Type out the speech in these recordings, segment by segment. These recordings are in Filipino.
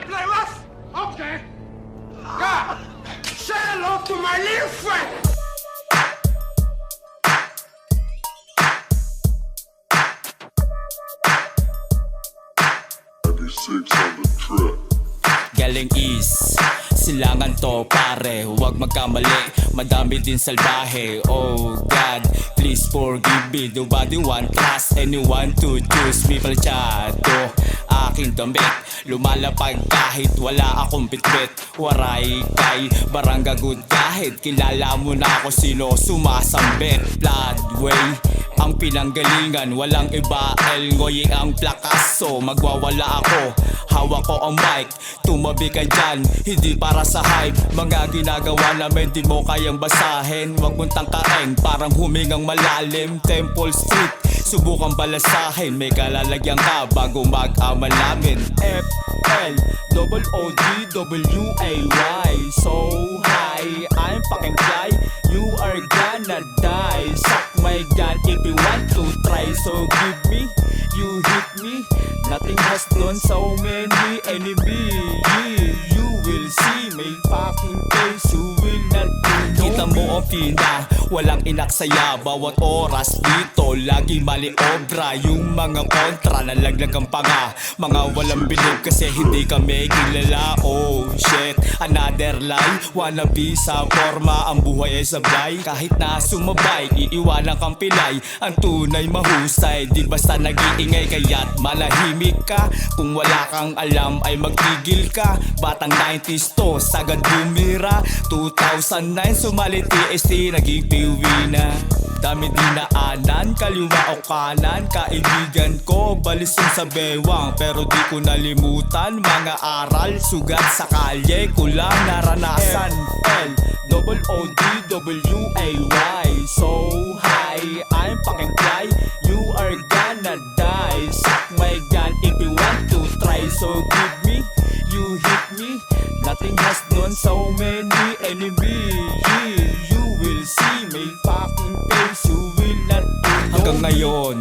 play us? Okay. God, say hello to my little friend. Galing is silangan to pare, huwag magkamali, madami din salbahe. Oh God, please forgive me. Nobody want trust anyone to choose me. Paltsado, aking damit, lumalapag kahit wala akong bitbit. Waray kay barangga good kahit kilala mo na ako sino sumasambit. Floodway ang pinanggalingan, walang iba, El Ngoy ang plakaso. Magwawala ako, hawak ko ang mic, tumabi ka dyan, hindi para sa hype. Mga ginagawa namin di mo kayang basahin. Huwag mong tangkain, parang humingang malalim. Temple Street, subukan balasahin. May kalalagyan ka bago mag-amalamin. FLOODWAY, so high, I'm fucking fly. You are gonna die. Suck my gun if you want to try. So give me, you hit me. Nothing has done so many enemies. You will see my fucking face. You will not know. Kita mo ang pina, walang inaksaya. Bawat oras dito, lagi mali obra. Yung mga kontra, nalaglag ang panga. Mga walang bilib kasi hindi kami kilala. Oh shit, another lie. Wannabe sa forma, ang buhay ay sablay. Kahit na sumabay, iiwanan kang pilay. Ang tunay mahusay, di basta nag-iingay kaya't manahimik ka. Kung wala kang alam ay magtigil ka. Batang 90s to, sagad bumira. 2009, sumali TST, naging piwi na. Dami dinaanan, kaliwa o kanan. Kaibigan ko, balisong sa bewang. Pero di ko nalimutan, mga aral. Sugat sa kalye ko lang naranasan. FLOODWAY, so high, I'm fucking fly. You are gonna die. Suck my gun if you want to try. So give me, you hit me. Nothing has done so many enemies. You will see my fucking face. You will not know. Hanggang ngayon,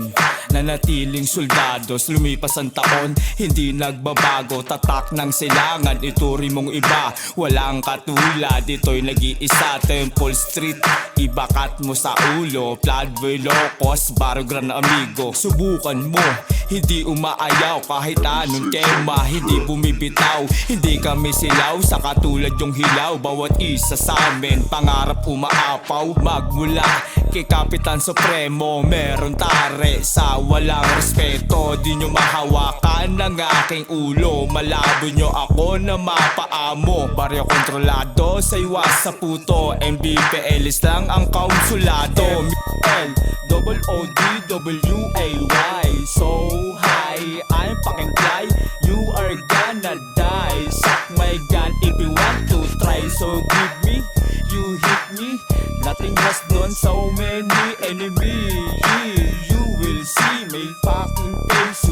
nanatiling soldados. Lumipas ang taon, hindi nagbabago. Tatak ng silangan, ituri mong iba. Walang katulad, ito'y nag-iisa. Temple Street, ibakat mo sa ulo. Floodway, Locos, Barrio Gran Amigo. Subukan mo, hindi umaayaw. Kahit anong tema, hindi bumibitaw. Hindi kami silaw, sa katulad yung hilaw. Bawat isa sa amin, pangarap umaapaw. Magmula kay Kapitan Supremo, meron tare sa walang respeto. Di nyo mahawakan ng aking ulo. Malabo nyo ako na mapaamo. Baryo kontrolado, sa iwas sa puto. MBPLs lang ang kaunsulado. FLOODWAY, so high, I'm fucking fly. You are gonna die. Suck my gun if you want to try. So give me, you hit me. Nothing has done so many enemies. You will see my fucking face.